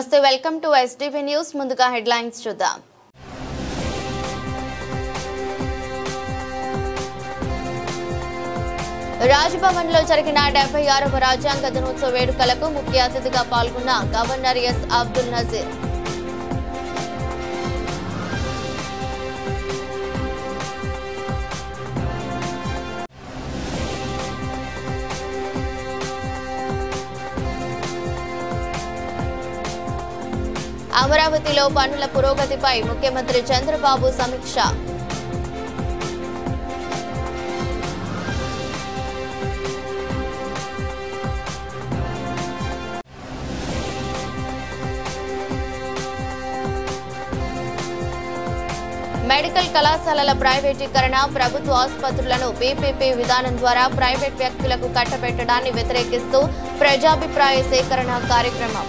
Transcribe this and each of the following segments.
నమస్తే welcome to STV news ముందుగా headlines చూద్దాం రాజ్భవన్ లో జరిగిన 76వ రాజ్యాంగ దినోత్సవ వేడుకలకు ముఖ్య అతిథిగా పాల్గొన్న గవర్నర్ ఎస్ అబ్దుల్ నజీర్ అమరావతిలో పనుల పురోగతిపై ముఖ్యమంత్రి చంద్రబాబు సమీక్ష మెడికల్ కళాశాలల ప్రైవేటీకరణ ప్రభుత్వ ఆసుపత్రులను పీపీపీ విధానం ద్వారా ప్రైవేట్ వ్యక్తులకు కట్టబెట్టడాన్ని వ్యతిరేకిస్తూ ప్రజాభిప్రాయ సేకరణ కార్యక్రమం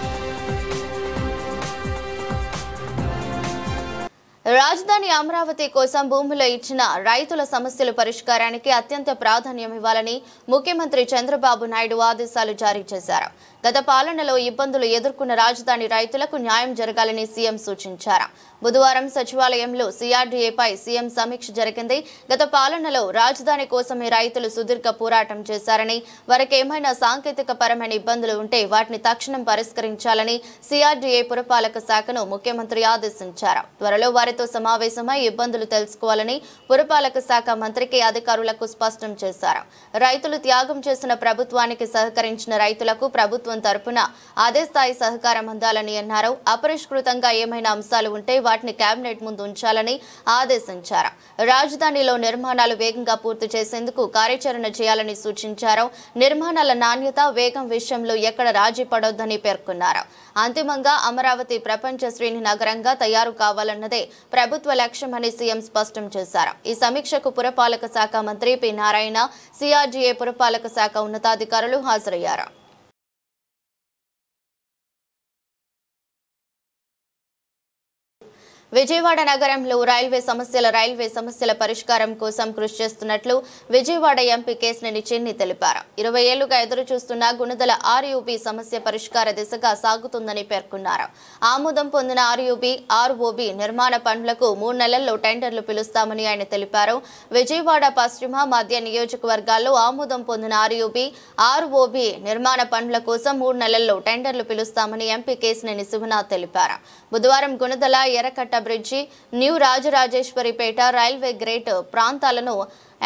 రాజధాని అమరావతి కోసం భూములు ఇచ్చిన రైతుల సమస్యల పరిష్కారానికి అత్యంత ప్రాధాన్యం ఇవ్వాలని ముఖ్యమంత్రి చంద్రబాబు నాయుడు ఆదేశాలు జారీ చేశారు. గత పాలనలో ఇబ్బందులు ఎదుర్కొన్న రాజధాని రైతులకు న్యాయం జరగాలని సీఎం సూచించారు. బుధవారం సచివాలయంలో సిఆర్డీఏపై సీఎం సమీక్ష జరిగింది. గత పాలనలో రాజధాని కోసమే రైతులు సుదీర్ఘ పోరాటం చేశారని, వారికి ఏమైనా సాంకేతిక పరమైన ఇబ్బందులు ఉంటే వాటిని తక్షణం పరిష్కరించాలని సిఆర్డీఏ పురపాలక శాఖను ముఖ్యమంత్రి ఆదేశించారు. త్వరలో వారితో సమావేశమై ఇబ్బందులు తెలుసుకోవాలని పురపాలక శాఖ మంత్రికి అధికారులకు స్పష్టం చేశారు. రైతులు త్యాగం చేసిన ప్రభుత్వానికి సహకరించిన రైతులకు ప్రభుత్వం తరపున అదే స్థాయి సహకారం అందాలని అన్నారు. అపరిష్కృతంగా ఏమైనా అంశాలు ఉంటే వాటిని కేబినెట్ ముందు ఉంచాలని ఆదేశించారు. రాజధానిలో నిర్మాణాలు వేగంగా పూర్తి చేసేందుకు కార్యాచరణ చేయాలని సూచించారు. నిర్మాణాల నాణ్యత, వేగం విషయంలో ఎక్కడ రాజీ పడొద్దని పేర్కొన్నారు. అంతిమంగా అమరావతి ప్రపంచ శ్రేణి నగరంగా తయారు కావాలన్నదే ప్రభుత్వ లక్ష్యమని సీఎం స్పష్టం చేశారు. ఈ సమీక్షకు పురపాలక శాఖ మంత్రి పి నారాయణ, సిఆర్డీఏ పురపాలక శాఖ ఉన్నతాధికారులు హాజరయ్యారు. విజయవాడ నగరంలో రైల్వే సమస్యల పరిష్కారం కోసం కృషి చేస్తున్నట్లు విజయవాడ ఎంపీ కేశినేని చిన్ని తెలిపారు. 20 ఏళ్లుగా ఎదురు చూస్తున్న గుణదల ఆర్యూబీ సమస్య పరిష్కార దిశగా సాగుతుందని పేర్కొన్నారు. ఆమోదం పొందిన ఆర్ఓబీ నిర్మాణ పనులకు 3 నెలల్లో టెండర్లు పిలుస్తామని ఆయన తెలిపారు. విజయవాడ పశ్చిమ, మధ్య నియోజకవర్గాల్లో ఆమోదం పొందిన ఆర్ఓబీ నిర్మాణ పనుల కోసం 3 నెలల్లో టెండర్లు పిలుస్తామని ఎంపీ కేశినేని శివనాథ్ తెలిపారు. బుధవారం Gunadala, Errakatta bridge, new Rajarajeswaripeta railway gate ప్రాంతాలను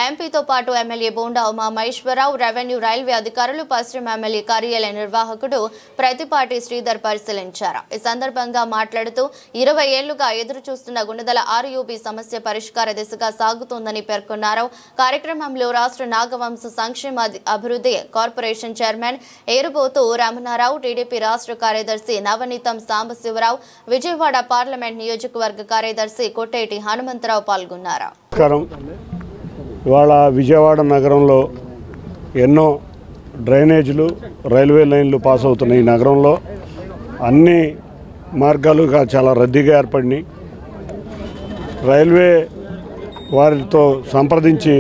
ఎంపీతో పాటు MLA Bonda Uma Maheswararao, revenue, railway అధికారులు, పశ్చిమ ఎమ్మెల్యే కార్యాలయ నిర్వాహకుడు ప్రతిపాటి శ్రీధర్ పరిశీలించారు. ఈ సందర్భంగా మాట్లాడుతూ 20 ఏళ్లుగా ఎదురు చూస్తున్న గుణదల ఆర్యూబీ సమస్య పరిష్కార దిశగా సాగుతోందని పేర్కొన్నారు. కార్యక్రమంలో రాష్ట్ర నాగవంశ సంక్షేమ అభివృద్ధి కార్పొరేషన్ చైర్మన్ ఏరుబోతు రమణారావు, టీడీపీ రాష్ట్ర కార్యదర్శి నవనీతం సాంబశివరావు, విజయవాడ పార్లమెంట్ నియోజకవర్గ కార్యదర్శి కొట్టేటి హనుమంతరావు పాల్గొన్నారు. ఇవాళ విజయవాడ నగరంలో ఎన్నో డ్రైనేజీలు, రైల్వే లైన్లు పాస్ అవుతున్నాయి. ఈ నగరంలో అన్ని మార్గాలుగా చాలా రద్దీగా ఏర్పడినాయి. రైల్వే వారితో సంప్రదించి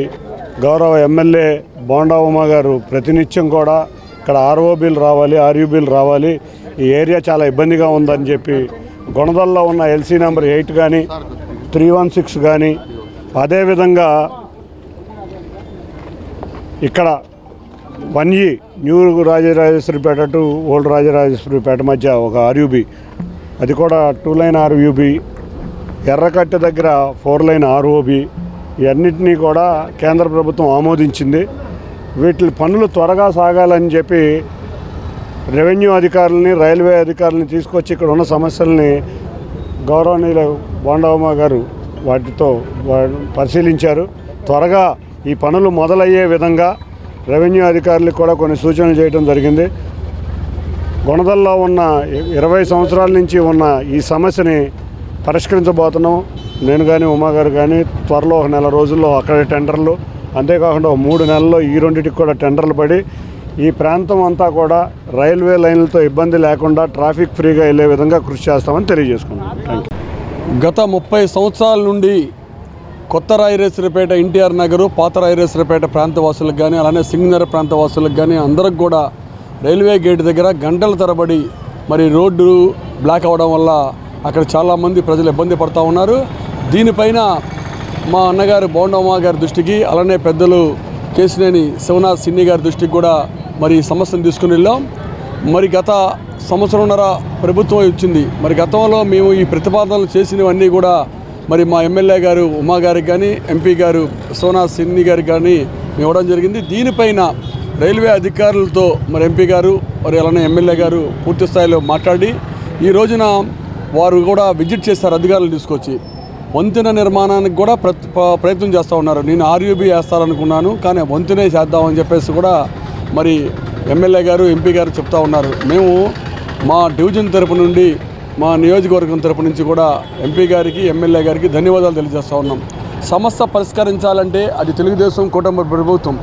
గౌరవ ఎమ్మెల్యే బోండా ఉమా గారు ప్రతినిత్యం కూడా ఇక్కడ ఆర్ఓబీలు రావాలి, ఆర్యూబీలు రావాలి, ఈ ఏరియా చాలా ఇబ్బందిగా ఉందని చెప్పి గుణదల్లో ఉన్న ఎల్సీ నెంబర్ 8 కానీ 316 కానీ, అదేవిధంగా ఇక్కడ 1E new Rajarajeswaripeta to old Rajarajeswaripeta మధ్య ఒక ఆర్యూబీ, అది కూడా 2 లైన్ ఆర్యూబీ, ఎర్రకట్ట దగ్గర 4 లైన్ ఆర్ఓబీ, ఇవన్నిటినీ కూడా కేంద్ర ప్రభుత్వం ఆమోదించింది. వీటి పనులు త్వరగా సాగాలని చెప్పి రెవెన్యూ అధికారులని, రైల్వే అధికారులని తీసుకొచ్చి ఇక్కడ ఉన్న సమస్యల్ని గౌరవనీయులు బోండావమ్మ గారు వాటితో పరిశీలించారు. త్వరగా ఈ పనులు మొదలయ్యే విధంగా రెవెన్యూ అధికారులకు కూడా కొన్ని సూచనలు చేయడం జరిగింది. గుణదల్లో ఉన్న 20 సంవత్సరాల నుంచి ఉన్న ఈ సమస్యని పరిష్కరించబోతున్నాం. నేను కానీ ఉమా గారు కానీ త్వరలో 1 నెల రోజుల్లో అక్కడే టెండర్లు, అంతేకాకుండా 3 నెలల్లో ఈ రెండింటికి కూడా టెండర్లు పడి ఈ ప్రాంతం అంతా కూడా రైల్వే లైన్లతో ఇబ్బంది లేకుండా ట్రాఫిక్ ఫ్రీగా వెళ్ళే విధంగా కృషి చేస్తామని తెలియజేసుకున్నాం. Thank you. గత 30 సంవత్సరాల నుండి కొత్త రాయరేశ్వరిపేట, ఎన్టీఆర్ నగరు, పాత రాయరేశ్వరిపేట ప్రాంతవాసులకు కానీ, అలానే సింగనగర్ ప్రాంతవాసులకు కానీ అందరికి కూడా రైల్వే గేట్ దగ్గర గంటల తరబడి మరి రోడ్డు బ్లాక్ అవ్వడం వల్ల అక్కడ చాలామంది ప్రజలు ఇబ్బంది పడుతూ ఉన్నారు. దీనిపైన మా అన్నగారు బోండమ్మ గారి దృష్టికి, అలానే పెద్దలు కేశినేని శివనాథ్ సిన్ని గారి దృష్టికి కూడా మరి ఈ సమస్యను తీసుకుని వెళ్ళాం. మరి గత సంవత్సరంన్నర ప్రభుత్వం వచ్చింది. మరి గతంలో మేము ఈ ప్రతిపాదనలు చేసినవన్నీ కూడా మరి మా ఎమ్మెల్యే గారు ఉమా గారికి కానీ, ఎంపీ గారు శివనాథ్ సిన్ని గారికి కానీ మేము ఇవ్వడం జరిగింది. దీనిపైన రైల్వే అధికారులతో మరి ఎంపీ గారు మరి అలానే ఎమ్మెల్యే గారు పూర్తి స్థాయిలో మాట్లాడి ఈ రోజున వారు కూడా విజిట్ చేస్తారు అధికారులు తీసుకొచ్చి. వంతెన నిర్మాణానికి కూడా ప్రయత్నం చేస్తూ ఉన్నారు. నేను ఆర్యూబీ వేస్తారనుకున్నాను, కానీ వంతెనే చేద్దామని చెప్పేసి కూడా మరి ఎమ్మెల్యే గారు ఎంపీ గారు చెప్తా ఉన్నారు. మేము మా డివిజన్ తరపు నుండి, మా నియోజకవర్గం తరపు నుంచి కూడా ఎంపీ గారికి ఎమ్మెల్యే గారికి ధన్యవాదాలు తెలియజేస్తూ ఉన్నాం. సమస్య పరిష్కరించాలంటే అది తెలుగుదేశం కూటమి ప్రభుత్వం.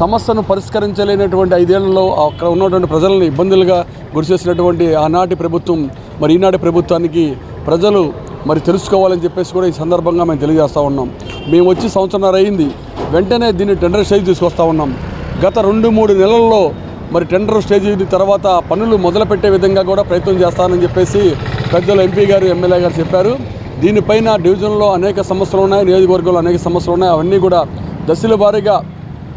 సమస్యను పరిష్కరించలేనటువంటి 5 ఏళ్లలో అక్కడ ఉన్నటువంటి ప్రజలను ఇబ్బందులుగా గురిచేసినటువంటి ఆనాటి ప్రభుత్వం మరి ఈనాటి ప్రభుత్వానికి ప్రజలు మరి తెలుసుకోవాలని చెప్పేసి కూడా ఈ సందర్భంగా మేము తెలియజేస్తూ ఉన్నాం. మేము వచ్చి సంవత్సరంన్నర అయింది, వెంటనే దీన్ని టెండర్ స్టేజ్ తీసుకొస్తూ ఉన్నాం. గత 2-3 నెలల్లో మరి టెండర్ స్టేజ్ తర్వాత పనులు మొదలుపెట్టే విధంగా కూడా ప్రయత్నం చేస్తానని చెప్పేసి పెద్దలు ఎంపీ గారు ఎమ్మెల్యే గారు చెప్పారు. దీనిపైన డివిజన్లో అనేక సమస్యలు ఉన్నాయి, నియోజకవర్గంలో అనేక సమస్యలు ఉన్నాయి. అవన్నీ కూడా దశల వారీగా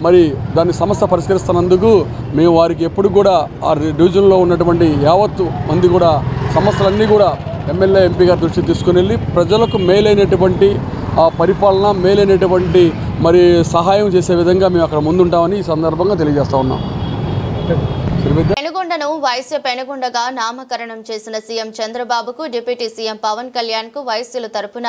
మరి దాని సమస్య పరిష్కరిస్తున్నందుకు మేము వారికి ఎప్పుడు కూడా ఆ డివిజన్లో ఉన్నటువంటి యావత్తు మంది కూడా సమస్యలన్నీ కూడా ఎమ్మెల్యే ఎంపీ గారి దృష్టికి తీసుకుని వెళ్ళి ప్రజలకు మేలైనటువంటి ఆ పరిపాలన, మేలైనటువంటి మరి సహాయం చేసే విధంగా మేము అక్కడ ముందుంటామని ఈ సందర్భంగా తెలియజేస్తూ ఉన్నాం. పెనుగొండను వైశ్య పెనుగొండగా నామకరణం చేసిన సీఎం చంద్రబాబుకు డిప్యూటీ సీఎం పవన్ కళ్యాణ్ కు వైశ్యుల తరపున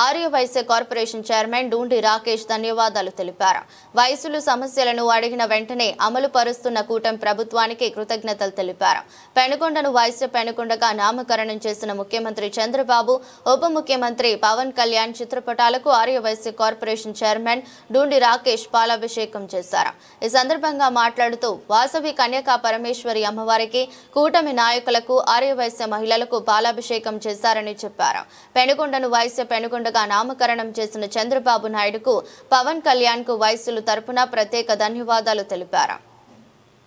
ఆర్య వైశ్య కార్పొరేషన్ చైర్మన్ డూండి రాకేష్ ధన్యవాదాలు తెలిపారు. వైశ్యులు సమస్యలను అడిగిన వెంటనే అమలు పరుస్తున్న కూటమి ప్రభుత్వానికి కృతజ్ఞతలు తెలిపారు. పెనుగొండను వైశ్య పెనుగొండగా నామకరణం చేసిన ముఖ్యమంత్రి చంద్రబాబు, ఉప ముఖ్యమంత్రి పవన్ కళ్యాణ్ చిత్రపటాలకు ఆర్య వైశ్య కార్పొరేషన్ చైర్మన్ డూండి రాకేష్ పాలాభిషేకం చేశారు. ఈ సందర్భంగా మాట్లాడుతూ వాసవి కన్యకా పరమేశ్వరి అమ్మవారికి, కూటమి నాయకులకు, ఆర్యవైశ్య మహిళలకు పాలాభిషేకం చేశారని చెప్పారు. పెనుగొండను వైశ్య పెనుగొండగా నామకరణం చేసిన చంద్రబాబు నాయుడుకు, పవన్ కళ్యాణ్ కు వైశ్యుల తరపున ప్రత్యేక ధన్యవాదాలు తెలిపారు.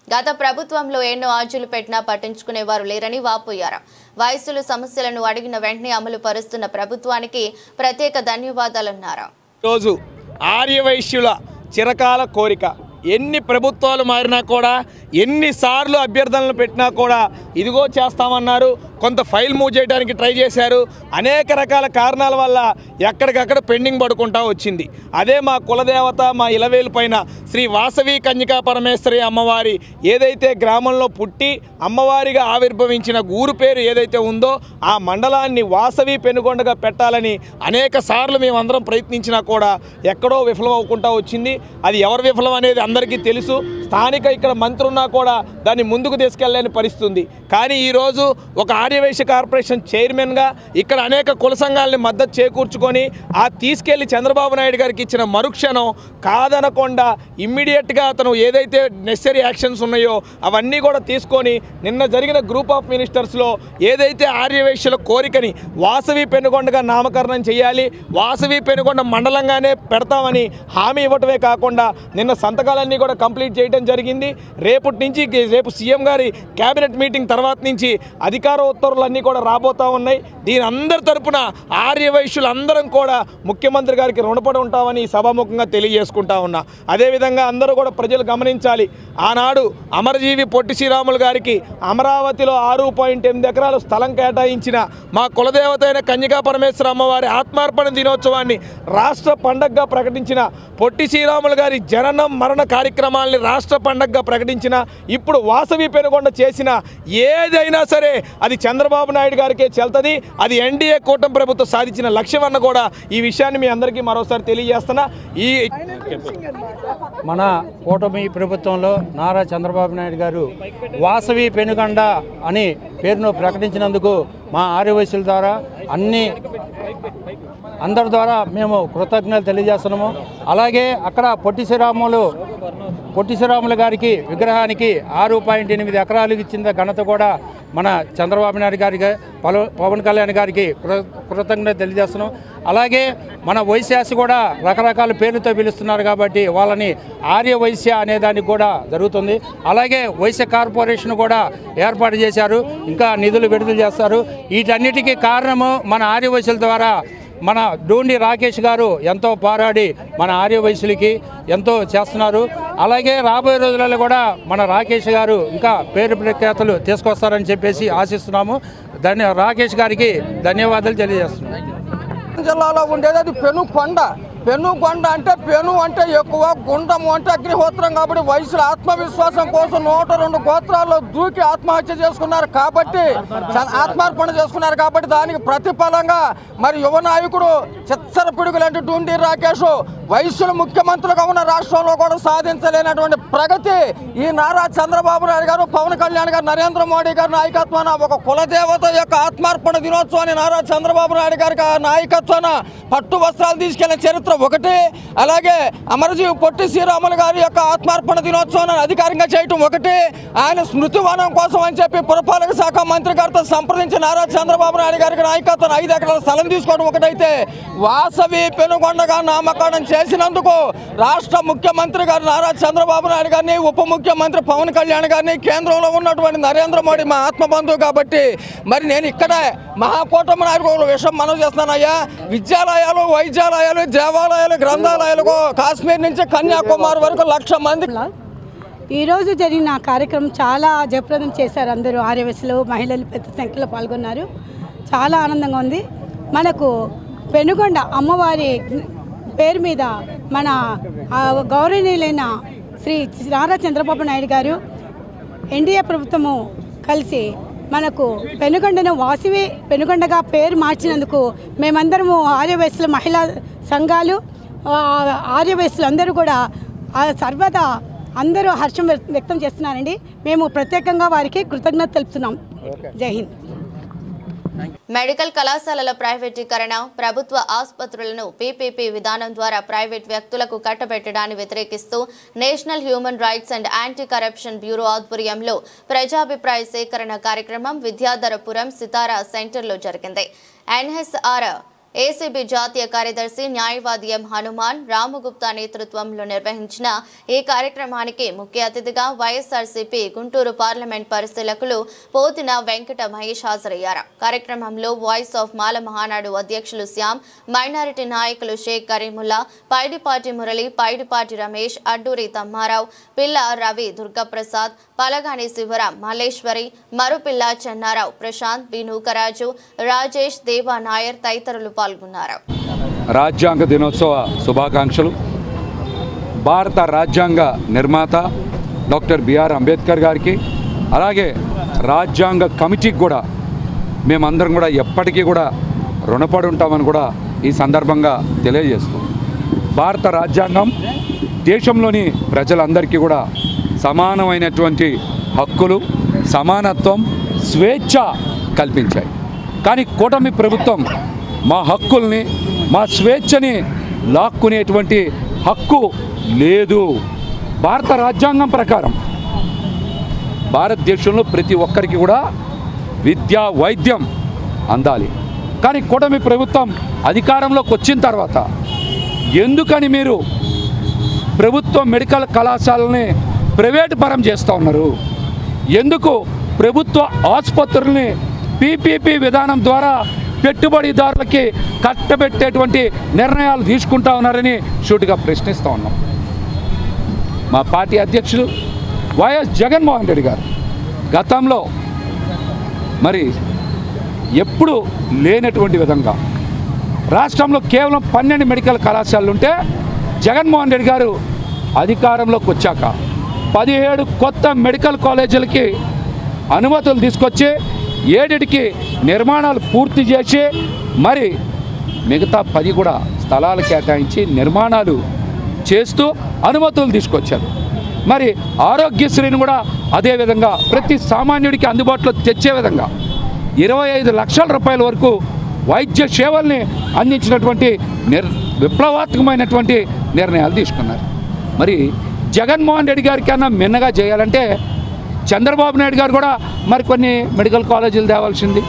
గత ప్రభుత్వంలో ఎన్నో ఆర్జీలు పెట్టినా పట్టించుకునేవారు లేరని వాపోయారు. వైశ్యుల సమస్యలను అడిగిన వెంటనే అమలు పరుస్తున్న ప్రభుత్వానికి ప్రత్యేక ధన్యవాదాలన్నారు. రోజు ఆర్యవైశ్యుల చిరకాల కోరిక, ఎన్ని ప్రభుత్వాలు మారినా కూడా, ఎన్నిసార్లు అభ్యర్థనలు పెట్టినా కూడా ఇదిగో చేస్తామన్నారు. కొంత ఫైల్ మూవ్ చేయడానికి ట్రై చేశారు. అనేక రకాల కారణాల వల్ల ఎక్కడికక్కడ పెండింగ్ పడుకుంటా వచ్చింది. అదే మా కులదేవత, మా ఇలవేలు పైన శ్రీ వాసవి కన్యకా పరమేశ్వరి అమ్మవారి ఏదైతే గ్రామంలో పుట్టి అమ్మవారిగా ఆవిర్భవించిన ఊరు పేరు ఏదైతే ఉందో ఆ మండలాన్ని వాసవి పెనుగొండగా పెట్టాలని అనేక సార్లు మేమందరం ప్రయత్నించినా కూడా ఎక్కడో విఫలం అవ్వకుండా వచ్చింది. అది ఎవరు విఫలం అనేది అందరికీ తెలుసు. స్థానిక ఇక్కడ మంత్రి ఉన్నా కూడా దాన్ని ముందుకు తీసుకెళ్ళలేని పరిస్థితి ఉంది. కానీ ఈరోజు ఒక ఆర్యవైశ్య కార్పొరేషన్ చైర్మన్గా ఇక్కడ అనేక కుల సంఘాలని మద్దతు చేకూర్చుకొని ఆ తీసుకెళ్లి చంద్రబాబు నాయుడు గారికి ఇచ్చిన మరుక్షణం కాదనకుండా ఇమ్మీడియట్గా అతను ఏదైతే నెసరీ యాక్షన్స్ ఉన్నాయో అవన్నీ కూడా తీసుకొని నిన్న జరిగిన గ్రూప్ ఆఫ్ మినిస్టర్స్లో ఏదైతే ఆర్యవైశ్యుల కోరికని వాసవి పెనుగొండగా నామకరణం చేయాలి, వాసవి పెనుగొండ మండలంగానే పెడతామని హామీ ఇవ్వటమే కాకుండా నిన్న సంతకాలన్నీ కూడా కంప్లీట్ చేయడం జరిగింది. రేపు సీఎం గారి కేబినెట్ మీటింగ్ తర్వాత నుంచి అధికార ఉత్తర్వులన్నీ కూడా రాబోతూ ఉన్నాయి. దీని అందరి తరపున ఆర్యవైశ్యులందరం కూడా ముఖ్యమంత్రి గారికి రుణపడి ఉంటామని సభాముఖంగా తెలియజేసుకుంటా ఉన్నా. అదేవిధంగా అందరూ కూడా ప్రజలు గమనించాలి, ఆనాడు అమరజీవి పొట్టి శ్రీరాములు గారికి అమరావతిలో 6.8 ఎకరాలు స్థలం కేటాయించిన మా కులదేవత అయిన కన్యకా పరమేశ్వర అమ్మవారి ఆత్మార్పణ దినోత్సవాన్ని రాష్ట్ర పండగగా ప్రకటించిన, పొట్టి శ్రీరాములు గారి జననం మరణ కార్యక్రమాలని రాష్ట్ర పండగగా ప్రకటించిన, ఇప్పుడు వాసవి పెనుగొండ చేసిన ఏదైనా సరే అది చంద్రబాబు నాయుడు గారికే చెల్తది. అది ఎన్డీఏ కూటమి ప్రభుత్వం సాధించిన లక్ష్యం అన్న కూడా ఈ విషయాన్ని మీ అందరికీ మరోసారి తెలియజేస్తున్నా. మన కూటమి ప్రభుత్వంలో నారా చంద్రబాబు నాయుడు గారు వాసవి పెనుగొండ అని పేరును ప్రకటించినందుకు మా ఆర్యవైశ్యుల ద్వారా అందరి ద్వారా మేము కృతజ్ఞతలు తెలియజేస్తున్నాము. అలాగే అక్కడ పొట్టి శ్రీరాములు పొట్టి శ్రీరాములు గారికి విగ్రహానికి 6.8 ఎకరాలు ఇచ్చిన ఘనత కూడా మన చంద్రబాబు నాయుడు గారికి పవన్ కళ్యాణ్ గారికి కృతజ్ఞత తెలియజేస్తున్నాం. అలాగే మన వైశ్యాస్ కూడా రకరకాల పేర్లతో పిలుస్తున్నారు కాబట్టి వాళ్ళని ఆర్య వైశ్య అనేదానికి కూడా జరుగుతుంది. అలాగే వైశ్య కార్పొరేషన్ కూడా ఏర్పాటు చేశారు, ఇంకా నిధులు విడుదల చేస్తారు. వీటన్నిటికీ కారణము మన ఆర్య వైశ్యుల ద్వారా మన డూండి రాకేష్ గారు ఎంతో పోరాడి మన ఆర్య వైశ్యులకి ఎంతో చేస్తున్నారు. అలాగే రాబోయే రోజులలో కూడా మన రాకేష్ గారు ఇంకా పేరు ప్రఖ్యాతలు తీసుకొస్తారని చెప్పేసి ఆశిస్తున్నాము. రాకేష్ గారికి ధన్యవాదాలు తెలియజేస్తున్నాం. జిల్లాలో ఉండేది అది పెనుకొండ అంటే పెను అంటే ఎక్కువ, గుండము అంటే అగ్నిహోత్రం. కాబట్టి వయసుల ఆత్మవిశ్వాసం కోసం 102 గోత్రాల్లో దూకి ఆత్మహత్య చేసుకున్నారు కాబట్టి, ఆత్మార్పణ చేసుకున్నారు కాబట్టి దానికి ప్రతిఫలంగా మరి యువ నాయకుడు చిచ్చర పిడుగు లాంటి డూండి రాకేష్ వయసులు ముఖ్యమంత్రులుగా ఉన్న రాష్ట్రంలో కూడా సాధించలేనటువంటి ప్రగతి ఈ నారా చంద్రబాబు నాయుడు గారు, పవన్ కళ్యాణ్ గారు, నరేంద్ర మోడీ గారి నాయకత్వాన ఒక కులదేవత యొక్క ఆత్మార్పణ దినోత్సవాన్ని నారా చంద్రబాబు నాయుడు గారికి నాయకత్వాన పట్టు వస్త్రాలు తీసుకెళ్లిన చరిత్ర ఒకటి. అలాగే అమరజీవి పొట్టి శ్రీరాములు గారి యొక్క ఆత్మార్పణ దినోత్సవాన్ని అధికారికంగా చేయటం ఒకటి. ఆయన స్మృతివనం కోసం అని చెప్పి పురపాలక శాఖ మంత్రి గారితో సంప్రదించి నారా చంద్రబాబు నాయుడు గారికి నాయకత్వం 5 ఎకరాల స్థలం తీసుకోవడం ఒకటైతే, వాసవి పెనుగొండగా నామకరణం చేసినందుకు రాష్ట్ర ముఖ్యమంత్రి గారు నారా చంద్రబాబు నాయుడు గారిని, ఉప ముఖ్యమంత్రి పవన్ కళ్యాణ్ గారిని, కేంద్రంలో ఉన్నటువంటి నరేంద్ర మోడీ మా ఆత్మబంధువు కాబట్టి మరి నేను ఇక్కడే మహాకూటమి నాయకుల విషయం మనం చేస్తున్నానయ్యా. విద్యాలయాలు, వైద్యాలయాలు, దేవాలయాలు, గ్రంథాలయాలకు కాశ్మీర్ నుంచి కన్యాకుమారి వరకు 1,00,000 మంది. ఈరోజు జరిగిన కార్యక్రమం చాలా జయప్రదం చేశారు. అందరూ ఆర్యవైశ్యులు మహిళలు పెద్ద సంఖ్యలో పాల్గొన్నారు. చాలా ఆనందంగా ఉంది. మనకు పెనుగొండ అమ్మవారి పేరు మీద మన గౌరవనీయులైన శ్రీ నారా చంద్రబాబు నాయుడు గారు, ఎన్డీఏ ప్రభుత్వము కలిసి మనకు పెనుగొండను వాసవి పెనుగొండగా పేరు మార్చినందుకు మేమందరము ఆర్యవైశ్యుల మహిళా సంఘాలు, ఆర్యవైశ్యులు అందరూ కూడా సర్వదా అందరూ హర్షం వ్యక్తం చేస్తున్నారండి. మేము ప్రత్యేకంగా వారికి కృతజ్ఞత తెలుపుతున్నాం. జై హింద్. మెడికల్ కళాశాలల ప్రైవేటీకరణ, ప్రభుత్వ ఆసుపత్రులను పీపీపీ విధానం ద్వారా ప్రైవేట్ వ్యక్తులకు కట్టబెట్టడాన్ని వ్యతిరేకిస్తూ national human rights and anti corruption bureau ఆధ్వర్యంలో ప్రజాభిప్రాయ సేకరణ కార్యక్రమం విద్యాధరపురం సితారా సెంటర్లో జరిగింది. ఎన్ఎస్ఆర్ ఏసీబీ జాతీయ కార్యదర్శి న్యాయవాది ఎం హనుమాన్ రామగుప్తా నేతృత్వంలో నిర్వహించిన ఈ కార్యక్రమానికి ముఖ్య అతిథిగా వైఎస్ఆర్సీపీ గుంటూరు పార్లమెంట్ పరిశీలకులు పోతిన వెంకట మహేష్ హాజరయ్యారు. కార్యక్రమంలో వాయిస్ ఆఫ్ మాల మహానాడు అధ్యక్షులు శ్యామ్, మైనారిటీ నాయకులు షేక్ కరీముల్లా, పైడిపాటి మురళి, పైడిపాటి రమేష్, అడ్డూరి తమ్మారావు, పిల్ల రవి, దుర్గప్రసాద్, పలగాని శివరాం, మల్లేశ్వరి, మరుపిల్ల చెన్నారావు, ప్రశాంత్, బి నూకరాజు, రాజేష్, దేవా నాయర్ తదితరులు పాల్గొన్నారు. రాజ్యాంగ దినోత్సవ శుభాకాంక్షలు. భారత రాజ్యాంగ నిర్మాత డాక్టర్ బిఆర్ అంబేద్కర్ గారికి, అలాగే రాజ్యాంగ కమిటీకి కూడా మేమందరం కూడా ఎప్పటికీ కూడా రుణపడి ఉంటామని కూడా ఈ సందర్భంగా తెలియజేస్తాం. భారత రాజ్యాంగం దేశంలోని ప్రజలందరికీ కూడా సమానమైనటువంటి హక్కులు, సమానత్వం, స్వేచ్ఛ కల్పించాయి. కానీ కూటమి ప్రభుత్వం మా హక్కుల్ని, మా స్వేచ్ఛని లాక్కునేటువంటి హక్కు లేదు. భారత రాజ్యాంగం ప్రకారం భారతదేశంలో ప్రతి ఒక్కరికి కూడా విద్య, వైద్యం అందాలి. కానీ కూటమి ప్రభుత్వం అధికారంలోకి వచ్చిన తర్వాత ఎందుకని మీరు ప్రభుత్వ మెడికల్ కళాశాలని ప్రైవేటు పరం చేస్తూ ఉన్నారు? ఎందుకు ప్రభుత్వ ఆసుపత్రుల్ని పీపీపీ విధానం ద్వారా పెట్టుబడిదారులకి కట్టబెట్టేటువంటి నిర్ణయాలు తీసుకుంటా ఉన్నారని సూటిగా ప్రశ్నిస్తూ ఉన్నాం. మా పార్టీ అధ్యక్షులు వైఎస్ జగన్మోహన్ రెడ్డి గారు గతంలో మరి ఎప్పుడు లేనటువంటి విధంగా రాష్ట్రంలో కేవలం 12 మెడికల్ కళాశాలలు ఉంటే జగన్మోహన్ రెడ్డి గారు అధికారంలోకి వచ్చాక 17 కొత్త మెడికల్ కాలేజీలకి అనుమతులు తీసుకొచ్చి 7కి నిర్మాణాలు పూర్తి చేసి మరి మిగతా 10 కూడా స్థలాలు కేటాయించి నిర్మాణాలు చేస్తూ అనుమతులు తీసుకొచ్చారు. మరి ఆరోగ్యశ్రీని కూడా అదేవిధంగా ప్రతి సామాన్యుడికి అందుబాటులో తెచ్చే విధంగా 25 లక్షల రూపాయల వరకు వైద్య సేవల్ని అందించినటువంటి విప్లవాత్మకమైనటువంటి నిర్ణయాలు తీసుకున్నారు. మరి జగన్మోహన్ రెడ్డి గారి కన్నా మిన్నగా చేయాలంటే చంద్రబాబు నాయుడు గారు కూడా మరికొన్ని మెడికల్ కాలేజీలు తేవాల్సింది.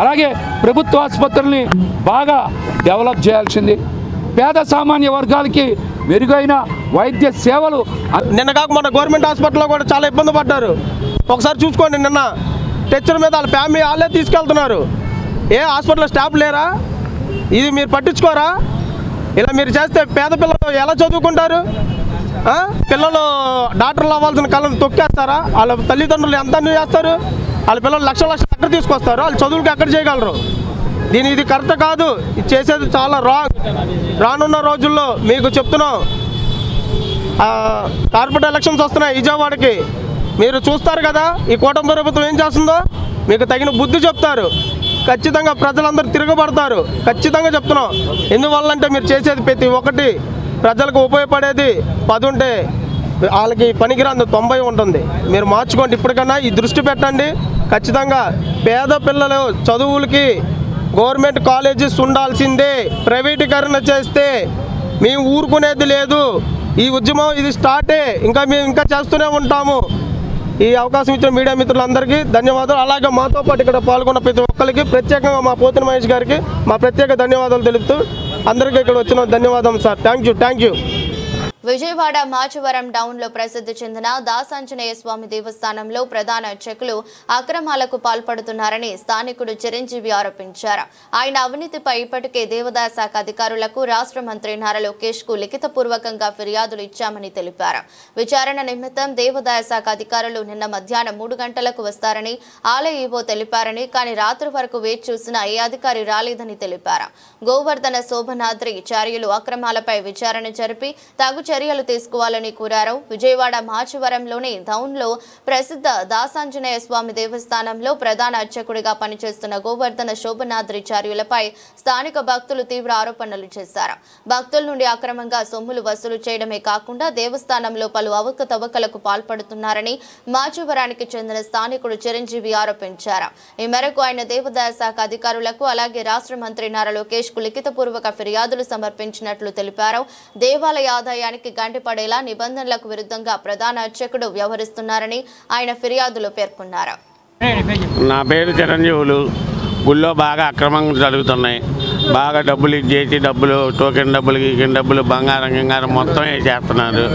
అలాగే ప్రభుత్వ ఆసుపత్రుల్ని బాగా డెవలప్ చేయాల్సింది. పేద సామాన్య వర్గాలకి మెరుగైన వైద్య సేవలు. నిన్న కాక మన గవర్నమెంట్ హాస్పిటల్లో కూడా చాలా ఇబ్బంది పడ్డారు. ఒకసారి చూసుకోండి, నిన్న టెచ్చర్ మీద వాళ్ళ ఫ్యామిలీ వాళ్ళే తీసుకెళ్తున్నారు. ఏ హాస్పిటల్లో స్టాఫ్ లేరా? ఇది మీరు పట్టించుకోరా? ఇలా మీరు చేస్తే పేద పిల్లలు ఎలా చదువుకుంటారు? పిల్లలు డాక్టర్లు అవ్వాల్సిన కళను తొక్కేస్తారా? వాళ్ళ తల్లిదండ్రులు ఎంత చేస్తారు? వాళ్ళ పిల్లలు లక్షల లక్షలు ఎక్కడ తీసుకొస్తారు? వాళ్ళు చదువులకు ఎక్కడ చేయగలరు? ఇది కరెక్ట్ కాదు. ఇది చేసేది చాలా రాంగ్. రానున్న రోజుల్లో మీకు చెప్తున్నాం, కార్పొరేట్ ఎలక్షన్స్ వస్తున్నాయి విజయవాడకి. మీరు చూస్తారు కదా ఈ కూటమి ప్రభుత్వం ఏం చేస్తుందో. మీకు తగిన బుద్ధి చెప్తారు. ఖచ్చితంగా ప్రజలందరూ తిరగబడతారు. ఖచ్చితంగా చెప్తున్నాం. ఎందువల్లంటే మీరు చేసేది ప్రతి ఒక్కటి ప్రజలకు ఉపయోగపడేది 10 ఉంటే వాళ్ళకి పనికిరాంది 90 ఉంటుంది. మీరు మార్చుకోండి. ఇప్పటికన్నా ఈ దృష్టి పెట్టండి. ఖచ్చితంగా పేద పిల్లలు చదువులకి గవర్నమెంట్ కాలేజెస్ ఉండాల్సిందే. ప్రైవేటీకరణ చేస్తే మేము ఊరుకునేది లేదు. ఈ ఉద్యమం ఇది స్టార్టే. మేము ఇంకా చేస్తూనే ఉంటాము. ఈ అవకాశం ఇచ్చిన మీడియా మిత్రులందరికీ ధన్యవాదాలు. అలాగే మాతో పాటు ఇక్కడ పాల్గొన్న ప్రతి ఒక్కరికి ప్రత్యేకంగా మా పోతిన మహేష్ గారికి మా ప్రత్యేక ధన్యవాదాలు తెలుపుతూ అందరికీ ఇక్కడ వచ్చిన ధన్యవాదం sir. Thank you. Vijayawada Machavaram టౌన్లో ప్రసిద్ధి చెందిన దాసాంజనేయ స్వామి దేవస్థానంలో ప్రధాన అర్చకులు అక్రమాలకు పాల్పడుతున్నారని స్థానికుడు చిరంజీవి ఆరోపించారు. ఆయన అవినీతిపై ఇప్పటికే దేవాదాయ శాఖ అధికారులకు రాష్ట్ర మంత్రి నారా లోకేష్ కు లిఖితపూర్వకంగా ఫిర్యాదులు ఇచ్చామని తెలిపారు. విచారణ నిమిత్తం దేవాదాయ శాఖ అధికారులు నిన్న మధ్యాహ్నం 3 గంటలకు వస్తారని ఆలయ ఈవో తెలిపారని, కానీ రాత్రి వరకు వేచి చూసినా ఏ అధికారి రాలేదని తెలిపారు. గోవర్ధన శోభనాద్రి చార్యులు అక్రమాలపై విచారణ జరిపి తగు చర్యలు తీసుకోవాలని కోరారు. విజయవాడ మాచవరంలోని టౌన్లో ప్రసిద్ధ దాసాంజనేయ స్వామి దేవస్థానంలో ప్రధాన అర్చకుడిగా పనిచేస్తున్న గోవర్ధన శోభనాద్రి చార్యులపై స్థానిక భక్తులు తీవ్ర ఆరోపణలు చేశారు. భక్తుల నుండి అక్రమంగా సొమ్ములు వసూలు చేయడమే కాకుండా దేవస్థానంలో పలు అవకతవకలకు పాల్పడుతున్నారని మాచవరానికి చెందిన స్థానికుడు చిరంజీవి ఆరోపించారు. ఈ మేరకు ఆయన దేవాదాయ శాఖ అధికారులకు అలాగే రాష్ట్ర మంత్రి నారా లోకేష్ కు లిఖితపూర్వక ఫిర్యాదులు సమర్పించినట్లు తెలిపారు. దేవాలయ ఆదాయానికి గండిపడేలా నిబంధనలకు విరుద్ధంగా ప్రధాన అర్చకుడు వ్యవహరిస్తున్నారని ఆయన ఫిర్యాదులో పేర్కొన్నారు. నా పేరు చిరంజీవులు. గుళ్ళో బాగా అక్రమంగా జరుగుతున్నాయి. బాగా డబ్బులు ఇచ్చేసి టోకెన్ డబ్బులు బంగారం మొత్తం వేసేస్తున్నారు.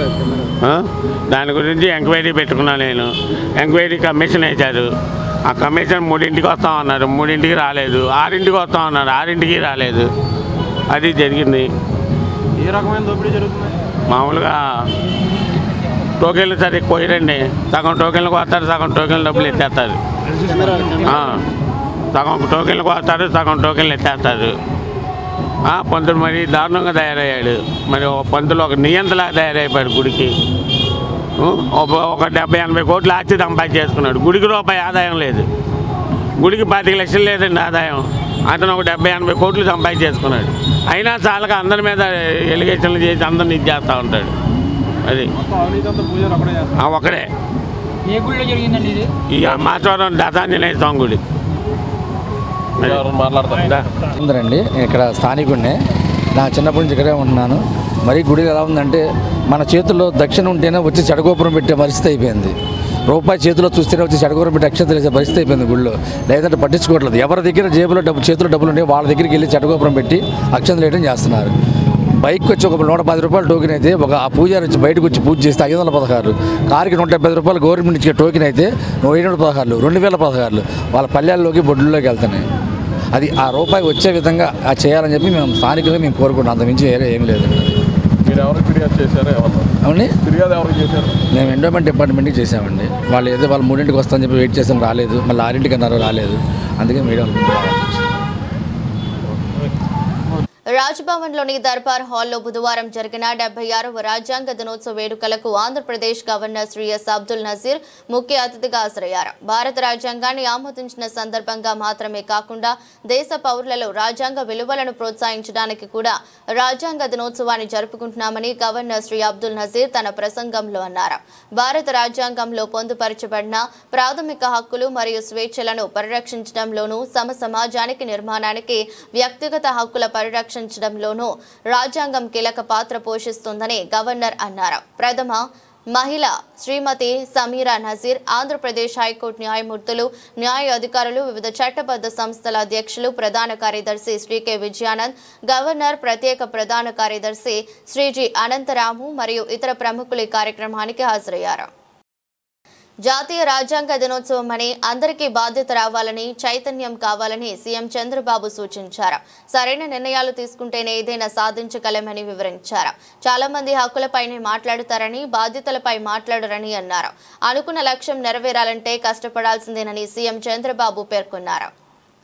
దాని గురించి ఎంక్వైరీ పెట్టుకున్నా. నేను ఎంక్వైరీ కమిషన్ వేశారు. ఆ కమిషన్ 3ంటికి వస్తామన్నారు. 3ంటికి రాలేదు. 6ంటికి వస్తామన్నారు. 6ంటికి రాలేదు. అది జరిగింది. ఏ రకమైన దోపిడీ జరుగుతుంది? మామూలుగా టోకెన్లు సరే పోయిరండి. సగం టోకెన్లకు వస్తారు, సగం టోకెన్లు డబ్బులు ఎత్తేస్తారు. సగం టోకెన్లకు వస్తారు, సగం టోకెన్లు ఎత్తేస్తారు. పంతులు మరి దారుణంగా తయారయ్యాడు. మరి పంతులు ఒక నియంతలా తయారైపోయాడు. గుడికి ఒక 70-80 కోట్లు ఆస్తి సంపాదించేసుకున్నాడు. గుడికి రూపాయి ఆదాయం లేదు. గుడికి 25 లక్షలు లేదండి ఆదాయం. అతను ఒక 70-80 కోట్లు సంపాదించేసుకున్నాడు. అయినా చాలక అందరి మీద ఎలిగేషన్లు చేసి అందరిని ఇది చేస్తూ ఉంటాడు. అది ఒకడే. ఏ గుడిలో జరిగిందండి ఇది? ఈ మాచవరం దాసాంజనేయ స్వామి గుడి. అందరండి ఇక్కడ స్థానికుడినే. నా చిన్నప్పటి నుంచి ఇక్కడే ఉంటున్నాను. మరి గుడి ఎలా ఉందంటే మన చేతుల్లో దక్షిణ ఉంటేనే వచ్చి చెడగోపురం పెట్టే పరిస్థితి అయిపోయింది. రూపాయి చేతిలో చూస్తేనే వచ్చి చెడగోపురం పెట్టి అక్షతలు వేసే పరిస్థితి అయిపోయింది గుడిలో. లేదంటే పట్టించుకోవట్లేదు. ఎవరి దగ్గర జేబులో చేతిలో డబ్బులు ఉంటే వాళ్ళ దగ్గరికి వెళ్ళి చెడగోపురం పెట్టి అక్షతలు వేయడం చేస్తున్నారు. బైక్కి వచ్చి ఒక 110 రూపాయలు టోకెన్ అయితే ఆ పూజారి వచ్చి బయటకు వచ్చి పూజ చేస్తే 516, కారుకి 170 రూపాయలు గవర్నమెంట్ ఇచ్చే టోకెన్ అయితే 716, 2016 వాళ్ళ పల్లెల్లోకి బొడ్డుల్లోకి వెళ్తున్నాయి. అది ఆ రూపాయి వచ్చే విధంగా చేయాలని చెప్పి మేము స్థానికులుగా మేము కోరుకుంటాం. అంతమించి వేరే ఏం లేదండి. అవునండి, మేము ఎండోమెంట్ డిపార్ట్మెంట్కి చేసామండి. వాళ్ళు ఏదో వాళ్ళు 3ంటికి వస్తామని చెప్పి వెయిట్ చేసాం, రాలేదు. మళ్ళీ 6ంటికి అన్నారు, రాలేదు. అందుకే మీడియా రాజ్భవన్లోని దర్బార్ హాల్లో బుధవారం జరిగిన 76వ రాజ్యాంగ దినోత్సవ వేడుకలకు ఆంధ్రప్రదేశ్ గవర్నర్ శ్రీ ఎస్ అబ్దుల్ నజీర్ ముఖ్య అతిథిగా హాజరయ్యారు. భారత రాజ్యాంగాన్ని ఆమోదించిన సందర్భంగా మాత్రమే కాకుండా దేశ పౌరులలో రాజ్యాంగ విలువలను ప్రోత్సహించడానికి కూడా రాజ్యాంగ దినోత్సవాన్ని జరుపుకుంటున్నామని గవర్నర్ శ్రీ అబ్దుల్ నజీర్ తన ప్రసంగంలో అన్నారు. భారత రాజ్యాంగంలో పొందుపరచబడిన ప్రాథమిక హక్కులు మరియు స్వేచ్ఛలను పరిరక్షించడంలోనూ సమాజానికి నిర్మాణానికి వ్యక్తిగత హక్కుల పరిరక్షణ నిర్వహించడంలోనూ రాజ్యాంగం కీలక పాత్ర పోషిస్తుందని గవర్నర్ అన్నారు. ప్రథమ మహిళ శ్రీమతి సమీరా నజీర్, ఆంధ్రప్రదేశ్ హైకోర్టు న్యాయమూర్తులు, న్యాయ అధికారులు, వివిధ చట్టబద్ధ సంస్థల అధ్యక్షులు, ప్రధాన కార్యదర్శి శ్రీ కె విజయానంద్, గవర్నర్ ప్రత్యేక ప్రధాన కార్యదర్శి శ్రీ జి అనంతరాము మరియు ఇతర ప్రముఖులు ఈ కార్యక్రమానికి హాజరయ్యారు. జాతీయ రాజ్యాంగ దినోత్సవం అని అందరికీ బాధ్యత రావాలని, చైతన్యం కావాలని సీఎం చంద్రబాబు సూచించారు. సరైన నిర్ణయాలు తీసుకుంటేనే ఏదైనా సాధించగలమని వివరించారు. చాలా మంది హక్కులపైనే మాట్లాడుతారని, బాధ్యతలపై మాట్లాడరని అన్నారు. అనుకున్న లక్ష్యం నెరవేరాలంటే కష్టపడాల్సిందేనని సీఎం చంద్రబాబు పేర్కొన్నారు.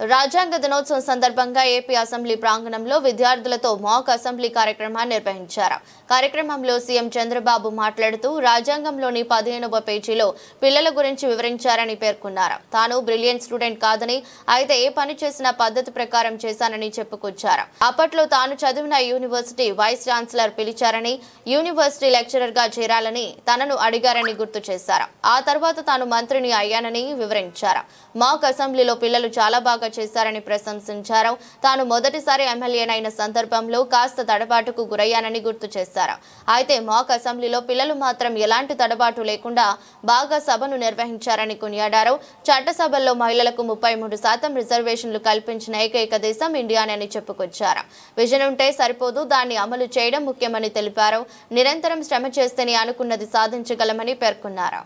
రాజ్యాంగ దినోత్సవం సందర్భంగా ఏపీ అసెంబ్లీ ప్రాంగణంలో విద్యార్థులతో మాక్ అసెంబ్లీ కార్యక్రమాన్ని నిర్వహించారు. కార్యక్రమంలో సీఎం చంద్రబాబు మాట్లాడుతూ రాజ్యాంగంలోని 15వ పేజీలో పిల్లల గురించి వివరించారని పేర్కొన్నారు. తాను బ్రిలియంట్ స్టూడెంట్ కాదని, అయితే ఏ పని చేసినా పద్ధతి ప్రకారం చేశానని చెప్పుకొచ్చారు. అప్పట్లో తాను చదివిన యూనివర్సిటీ వైస్ ఛాన్సలర్ పిలిచారని, యూనివర్సిటీ లెక్చరర్ గా చేరాలని తనను అడిగారని గుర్తు చేశారు. ఆ తర్వాత తాను మంత్రిని అయ్యానని వివరించారు. మాక్ అసెంబ్లీలో పిల్లలు చాలా బాగా చేశారని ప్రశంసించారు. తాను మొదటిసారి ఎమ్మెల్యేనైన సందర్భంలో కాస్త తడబాటుకు గురయ్యానని గుర్తు చేశారు. అయితే మాక్ అసెంబ్లీలో పిల్లలు మాత్రం ఎలాంటి తడబాటు లేకుండా బాగా సభను నిర్వహించారని కొనియాడారు. చట్టసభల్లో మహిళలకు 33% రిజర్వేషన్లు కల్పించిన ఏకైక దేశం ఇండియానని చెప్పుకొచ్చారు. విజన్ ఉంటే సరిపోదు, దాన్ని అమలు చేయడం ముఖ్యమని తెలిపారు. నిరంతరం శ్రమ చేస్తేనే అనుకున్నది సాధించగలమని పేర్కొన్నారు.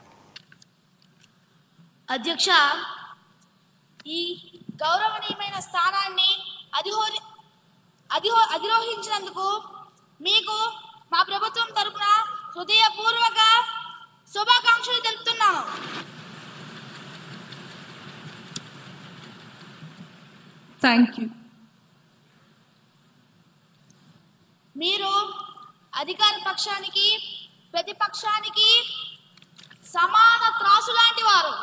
అధ్యక్ష, ఈ గౌరవనీయమైన స్థానాన్ని అధిరోహించినందుకు మీకు మా ప్రభుత్వం తరపున హృదయపూర్వక శుభాకాంక్షలు తెలుపుతున్నాను. Thank you. మీరు అధికార పక్షానికి ప్రతిపక్షానికి సమాన త్రాసు లాంటి వారు.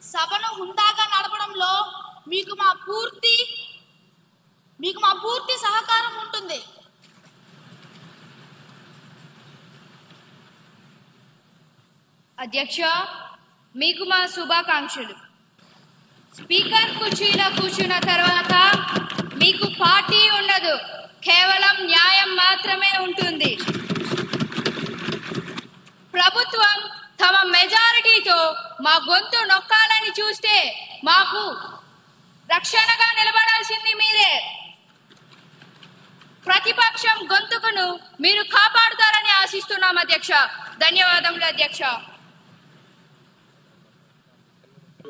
సభను హుందాగా నడపడంలో మీకు మా పూర్తి సహకారం ఉంటుంది. అధ్యక్ష, మీకు మా శుభాకాంక్షలు. స్పీకర్ కుర్చీలో కూర్చున్న తర్వాత మీకు పార్టీ ఉండదు, కేవలం న్యాయం మాత్రమే ఉంటుంది. ప్రభుత్వం తమ మెజారిటీతో మా గొంతు నొక్కాలని చూస్తే మాకు రక్షణగా నిలబడాల్సింది మీరే. ప్రతిపక్షం గొంతుకును మీరు కాపాడుతారని ఆశిస్తున్నాం అధ్యక్ష. ధన్యవాదములు అధ్యక్ష.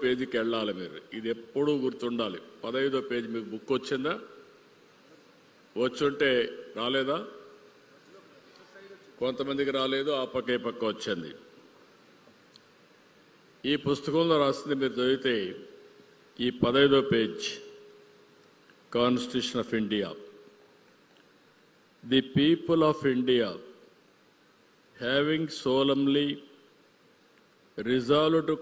పేజీకి వెళ్ళాలి మీరు, ఇది ఎప్పుడూ గుర్తుండాలి. 15వ పేజీ మీకు బుక్ వచ్చిందా? వచ్చుంటే రాలేదా? కొంతమందికి రాలేదు, ఆ పక్క ఈ పక్క వచ్చింది. ఈ పుస్తకంలో రాసింది మీరు చదివితే ఈ 15వ page, constitution of India. The people of India having solemnly resolved to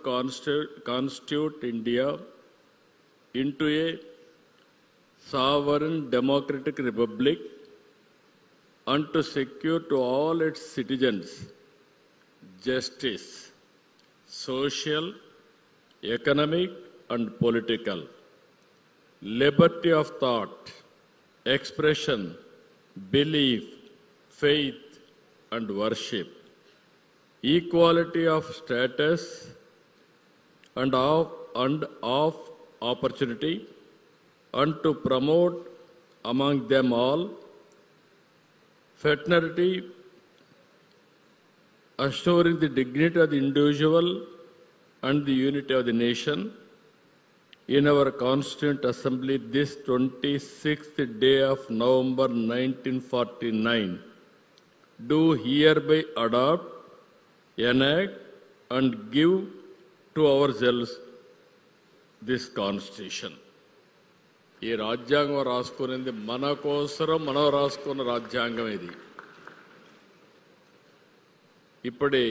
constitute India into a sovereign democratic republic and to secure to all its citizens justice, social, economic and political, liberty of thought, expression, belief, faith and worship, equality of status and of opportunity, and to promote among them all fraternity, assuring the dignity of the individual and the unity of the nation. In our Constituent Assembly this 26th day of November 1949, do hereby adopt, enact and give to ourselves this constitution. ఈ రాజ్యాంగం రాసుకునేది మన కోసరం, మనం రాసుకున్న రాజ్యాంగం ఇది. ఇప్పుడే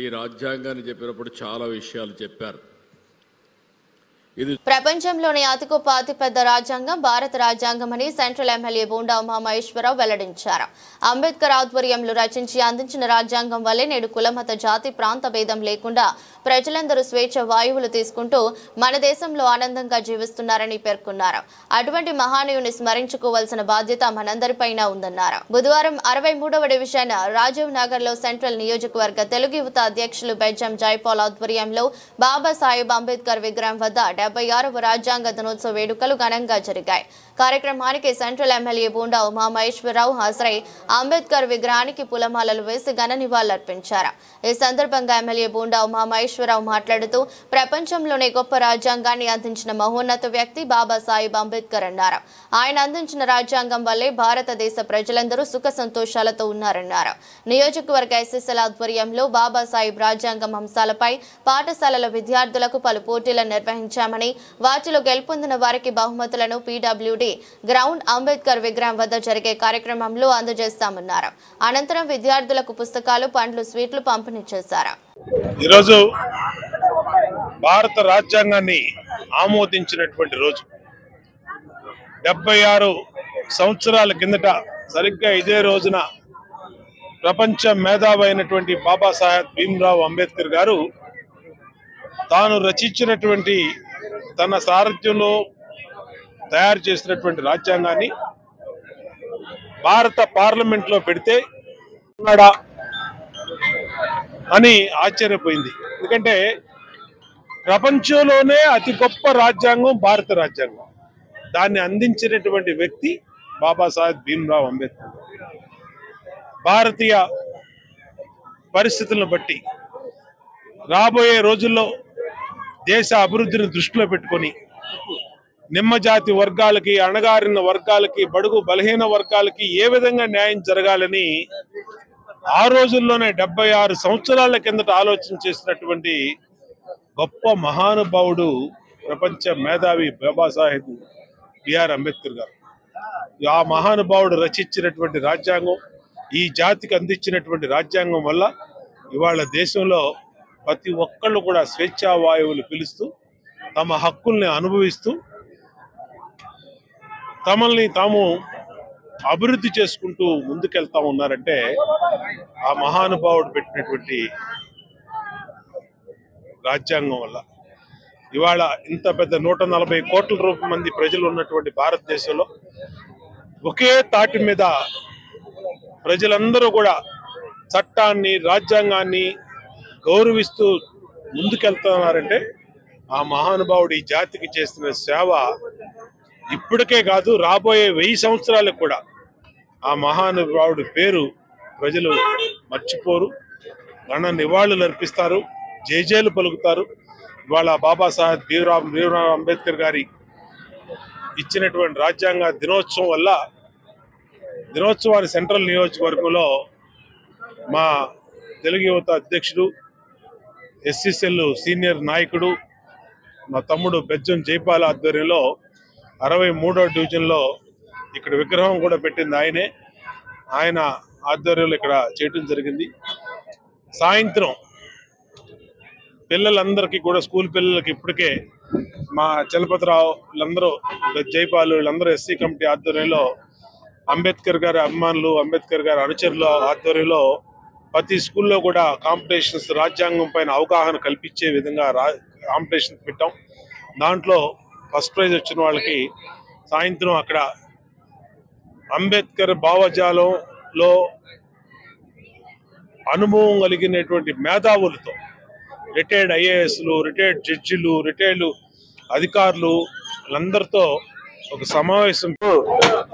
ఈ రాజ్యాంగాన్ని చెప్పినప్పుడు చాలా విషయాలు చెప్పారు. ప్రపంచంలోని అతిపెద్ద రాజ్యాంగం భారత రాజ్యాంగం అని సెంట్రల్ ఎమ్మెల్యే బోండా ఉమామహేశ్వరరావు వెల్లడించారు. అంబేద్కర్ ఆధ్వర్యంలో రచించి అందించిన రాజ్యాంగం వల్లే నేడు కులమత జాతి ప్రాంత భేదం లేకుండా ప్రజలందరూ స్వేచ్ఛ వాయువులు తీసుకుంటూ మన దేశంలో ఆనందంగా జీవిస్తున్నారని పేర్కొన్నారు. అటువంటి మహానీయుని స్మరించుకోవాల్సిన బాధ్యత మనందరిపైన ఉందన్నారు. బుధవారం 63వ డివిజన్ రాజీవ్ నగర్ లో సెంట్రల్ నియోజకవర్గ తెలుగు యువత అధ్యక్షులు బెజ్జం జైపాల్ ఆధ్వర్యంలో బాబాసాహెబ్ అంబేద్కర్ విగ్రహం వద్ద 76వ రాజ్యాంగ దినోత్సవ వేడుకలు ఘనంగా జరిగాయి. కార్యక్రమానికి సెంట్రల్ ఎమ్మెల్యే బూండా ఉమామహేశ్వరరావు హాజరై అంబేద్కర్ విగ్రహానికి పూలమాలలు వేసి ఘన నివాళులర్పించారు. ఈ సందర్భంగా ఎమ్మెల్యే బూండా ఉమామహేశ్వరరావు మాట్లాడుతూ ప్రపంచంలోనే గొప్ప రాజ్యాంగాన్ని అందించిన మహోన్నత వ్యక్తి బాబాసాహెబ్ అంబేద్కర్ అన్నారు. ఆయన అందించిన రాజ్యాంగం వల్లే భారతదేశ ప్రజలందరూ సుఖ సంతోషాలతో ఉన్నారన్నారు. నియోజకవర్గ ఎస్ఎస్ఎల్ ఆధ్వర్యంలో బాబాసాహెబ్ రాజ్యాంగం అంశాలపై పాఠశాలల విద్యార్థులకు పలు పోటీలను నిర్వహించామని వాటిలో గెలుపొందిన వారికి బహుమతులను పీడబ్ల్యూడీ గ్రౌండ్ అంబేద్కర్ విగ్రహం వద్ద జరిగే కార్యక్రమంలో అందజేస్తామన్నారు. అనంతరం విద్యార్థులకు పుస్తకాలు, పండ్లు, స్వీట్లు పంపిణీ చేశారు. ఈరోజు భారత రాజ్యాంగాన్ని ఆమోదించినటువంటి రోజు. 76 సంవత్సరాల కిందట సరిగ్గా ఇదే రోజున ప్రపంచ మేధావి అయినటువంటి బాబాసాహెబ్ భీమ్రావ్ అంబేద్కర్ గారు తాను రచించినటువంటి తన సారథ్యంలో తయారు చేసినటువంటి రాజ్యాంగాన్ని భారత పార్లమెంట్లో పెడితే అని ఆశ్చర్యపోయింది. ఎందుకంటే ప్రపంచంలోనే అతి గొప్ప రాజ్యాంగం భారత రాజ్యాంగం. దాన్ని అందించినటువంటి వ్యక్తి బాబాసాహెబ్ భీమ్రావ్ అంబేద్కర్. భారతీయ పరిస్థితులను బట్టి రాబోయే రోజుల్లో దేశ అభివృద్ధిని దృష్టిలో పెట్టుకొని నిమ్మజాతి వర్గాలకి, అణగారిన వర్గాలకి, బడుగు బలహీన వర్గాలకి ఏ విధంగా న్యాయం జరగాలని ఆ రోజుల్లోనే 76 సంవత్సరాల కిందట ఆలోచన చేసినటువంటి గొప్ప మహానుభావుడు ప్రపంచ మేధావి బాబాసాహెబ్ బిఆర్ అంబేద్కర్ గారు. ఆ మహానుభావుడు రచించినటువంటి రాజ్యాంగం, ఈ జాతికి అందించినటువంటి రాజ్యాంగం వల్ల ఇవాళ దేశంలో ప్రతి ఒక్కళ్ళు కూడా స్వేచ్ఛా వాయువులు పిలుస్తూ తమ హక్కుల్ని అనుభవిస్తూ తమల్ని తాము అభివృద్ధి చేసుకుంటూ ముందుకెళ్తా ఉన్నారంటే ఆ మహానుభావుడు పెట్టినటువంటి రాజ్యాంగం వల్ల. ఇవాళ ఇంత పెద్ద 140 కోట్ల మంది ప్రజలు ఉన్నటువంటి భారతదేశంలో ఒకే తాటి మీద ప్రజలందరూ కూడా చట్టాన్ని, రాజ్యాంగాన్ని గౌరవిస్తూ ముందుకెళ్తున్నారంటే ఆ మహానుభావుడు ఈ జాతికి చేసిన సేవ ఇప్పటికే కాదు, రాబోయే 1000 సంవత్సరాలకు కూడా ఆ మహానుభావుడి పేరు ప్రజలు మర్చిపోరు. ఘన నివాళులు అర్పిస్తారు, జేజేలు పలుకుతారు. ఇవాళ బాబాసాహెబ్ భీమ్రావ్ అంబేద్కర్ గారి ఇచ్చినటువంటి రాజ్యాంగ దినోత్సవం వల్ల దినోత్సవాన్ని సెంట్రల్ నియోజకవర్గంలో మా తెలుగు యువత అధ్యక్షుడు, ఎస్సీసీఎల్ సీనియర్ నాయకుడు మా తమ్ముడు బెజ్జం జైపాల్ ఆధ్వర్యంలో 63వ డివిజన్లో ఇక్కడ విగ్రహం కూడా పెట్టింది ఆయనే. ఆయన ఆధ్వర్యంలో ఇక్కడ చేయడం జరిగింది. సాయంత్రం పిల్లలందరికీ కూడా, స్కూల్ పిల్లలకి ఇప్పటికే మా చలపతిరావు వీళ్ళందరూ, జైపాల్ వీళ్ళందరూ ఎస్సీ కమిటీ ఆధ్వర్యంలో అంబేద్కర్ గారి అభిమానులు, అంబేద్కర్ గారి అనుచరుల ఆధ్వర్యంలో ప్రతి స్కూల్లో కూడా కాంపిటీషన్స్, రాజ్యాంగం పైన అవగాహన కల్పించే విధంగా కాంపిటీషన్స్ పెట్టాం. దాంట్లో ఫస్ట్ ప్రైజ్ వచ్చిన వాళ్ళకి సాయంత్రం అక్కడ అంబేద్కర్ భావజాలంలో అనుభవం కలిగినటువంటి మేధావులతో, రిటైర్డ్ ఐఏఎస్లు, రిటైర్డ్ జడ్జిలు, రిటైర్డ్ అధికారులు వాళ్ళందరితో ఒక సమావేశం.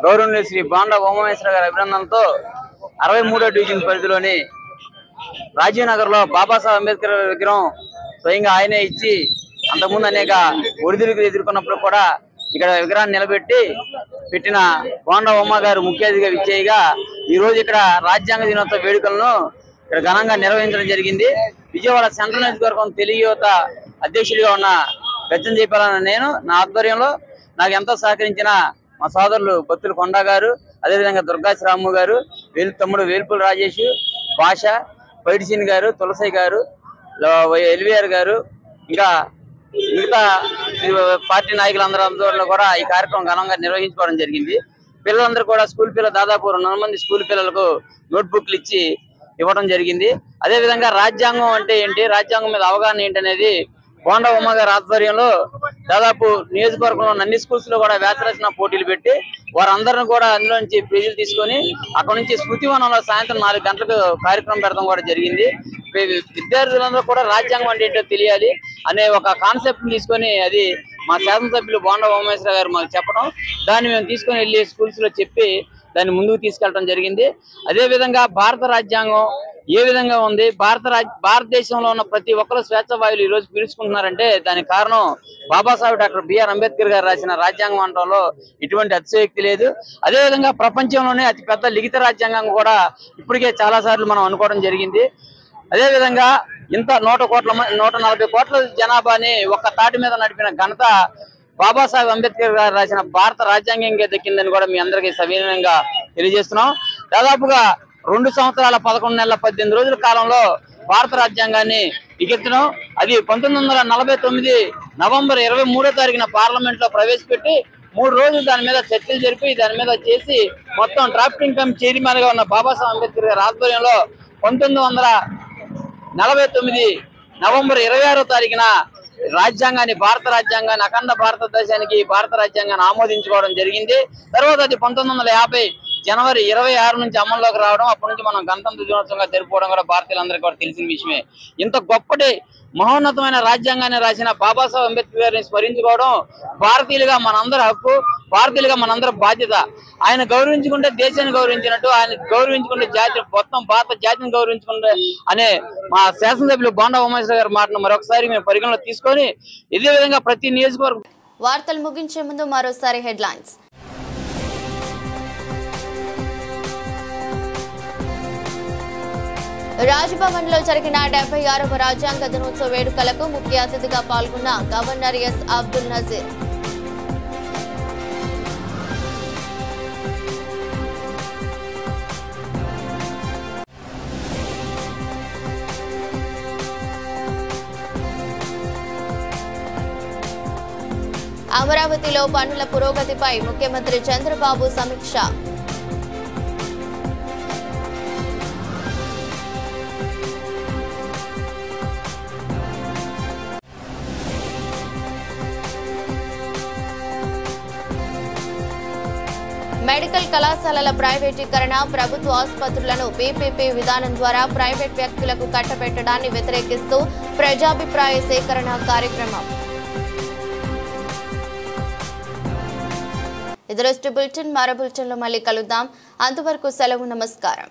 గౌరవనీయులు శ్రీ బాండా ఉమామహేశ్వర గారి అభినందనతో 63వ డివిజన్ పరిధిలోని రాజీవ్ నగర్ లో బాబాసాహెబ్ అంబేద్కర్ విగ్రహం స్వయంగా ఆయనే ఇచ్చి, అంతకుముందు అనేక ఒడిదుడుకులు ఎదుర్కొన్నప్పుడు కూడా ఇక్కడ విగ్రహాన్ని నిలబెట్టి పెట్టిన బాండా ఉమ్మ గారు ముఖ్య అతిథిగా విచ్చేయగా ఈ రోజు ఇక్కడ రాజ్యాంగ దినోత్సవ వేడుకలను ఇక్కడ ఘనంగా నిర్వహించడం జరిగింది. విజయవాడ సెంట్రల్ నియోజకవర్గం తెలుగు యువత అధ్యక్షుడిగా ఉన్న బెజ్జం జైపాల్ నేను, నా ఆధ్వర్యంలో నాకు ఎంతో సహకరించిన మా సోదరులు బత్తుల కొండ గారు, అదేవిధంగా దుర్గాశ్రాము గారు, తమ్ముడు వేల్పుల రాజేష్, భాష, పైడిసీని గారు, తులసి గారు, ఎల్వీఆర్ గారు, ఇంకా మిగతా పార్టీ నాయకులందరూ కూడా ఈ కార్యక్రమం ఘనంగా నిర్వహించుకోవడం జరిగింది. పిల్లలందరూ కూడా, స్కూల్ పిల్లలు దాదాపు 200 మంది స్కూల్ పిల్లలకు నోట్బుక్లు ఇచ్చి ఇవ్వడం జరిగింది. అదేవిధంగా రాజ్యాంగం అంటే ఏంటి, రాజ్యాంగం మీద అవగాహన ఏంటి అనేది బోండా ఉమ్మ గారి ఆధ్వర్యంలో దాదాపు నియోజకవర్గంలో అన్ని స్కూల్స్ లో కూడా వ్యాసరచన పోటీలు పెట్టి వారందరిని కూడా అందులో నుంచి ప్రిజులు తీసుకొని అక్కడ నుంచి స్మృతివనంలో సాయంత్రం 4 గంటలకు కార్యక్రమం పెడతాం కూడా జరిగింది. విద్యార్థులందరూ కూడా రాజ్యాంగం అంటే ఏంటో తెలియాలి అనే ఒక కాన్సెప్ట్ తీసుకొని అది మా శాసనసభ్యులు బోండా ఉమామేశ్వర గారు మాకు చెప్పడం, దాన్ని మేము తీసుకొని వెళ్ళి స్కూల్స్ లో చెప్పి దాన్ని ముందుకు తీసుకెళ్ళడం జరిగింది. అదే విధంగా భారత రాజ్యాంగం ఏ విధంగా ఉంది, భారతదేశంలో ఉన్న ప్రతి ఒక్కరు స్వేచ్ఛ వాయువులు ఈ రోజు పీల్చుకుంటున్నారంటే దానికి కారణం బాబాసాహెబ్ డాక్టర్ బిఆర్ అంబేద్కర్ గారు రాసిన రాజ్యాంగం అనడంలో ఎటువంటి అతిశయోక్తి లేదు. అదేవిధంగా ప్రపంచంలోనే అతిపెద్ద లిఖిత రాజ్యాంగం కూడా ఇప్పటికే చాలా సార్లు మనం అనుకోవడం జరిగింది. అదేవిధంగా ఇంత 140 కోట్ల జనాభాని ఒక్క తాటి మీద నడిపిన ఘనత బాబాసాహెబ్ అంబేద్కర్ గారు రాసిన భారత రాజ్యాంగంగా దక్కిందని కూడా మీ అందరికీ సవినయంగా తెలియజేస్తున్నాం. దాదాపుగా 2 సంవత్సరాల 11 నెలల 18 రోజుల కాలంలో భారత రాజ్యాంగాన్ని లిఖించడం, అది 1949 నవంబర్ 23వ తారీఖున పార్లమెంట్ లో ప్రవేశపెట్టి 3 రోజులు దాని మీద చర్చలు జరిపి దాని మీద చేసి మొత్తం డ్రాఫ్టింగ్ కమిటీ చైర్మన్ గా ఉన్న బాబాసాహెబ్ అంబేద్కర్ గారి ఆధ్వర్యంలో 1949 నవంబర్ 26వ తారీఖున రాజ్యాంగాన్ని, భారత రాజ్యాంగాన్ని, అఖండ భారతదేశానికి భారత రాజ్యాంగాన్ని ఆమోదించుకోవడం జరిగింది. తర్వాత అది 1950 జనవరి 26 నుంచి అమల్లోకి రావడం, అప్పటి నుంచి మనం గణతంత్ర దినోత్సవంగా జరుపుకోవడం కూడా భారతీయులందరికీ కూడా తెలిసిన విషయమే. ఇంత గొప్పటి మహోన్నతమైన రాజ్యాంగాన్ని రాసిన బాబాసాహెబ్ అంబేద్కర్ గారిని స్మరించుకోవడం భారతీయులుగా మనందరి హక్కు, భారతీయులుగా మనందరి బాధ్యత. ఆయన గౌరవించుకుంటే దేశాన్ని గౌరవించినట్టు, ఆయన గౌరవించుకుంటే జాతి మొత్తం భారత జాతిని గౌరవించుకుంటే అనే మా శాసనసభ్యులు బోండా ఉమామేశ్వర గారి మాటను మరొకసారి మేము పరిగణలో తీసుకొని ఇదే విధంగా ప్రతి నియోజకవర్గం. వార్తలు ముగించే ముందు మరోసారి హెడ్లైన్స్. రాజ్భవన్ లో జరిగిన 76వ రాజ్యాంగ దినోత్సవ వేడుకలకు ముఖ్య అతిథిగా పాల్గొన్న గవర్నర్ ఎస్ అబ్దుల్ నజీర్. అమరావతిలో పనుల పురోగతిపై ముఖ్యమంత్రి చంద్రబాబు సమీక్ష. మెడికల్ కళాశాలల ప్రైవేటీకరణ, ప్రభుత్వ ఆసుపత్రులను పీపీపీ విధానం ద్వారా ప్రైవేట్ వ్యక్తులకు కట్టబెట్టడాన్ని వ్యతిరేకిస్తూ ప్రజాభిప్రాయ సేకరణ కార్యక్రమం. ఇది బులెటిన్. మరో బులెటిన్లో మళ్ళీ కలుద్దాం. అంతవరకు సెలవు. నమస్కారం.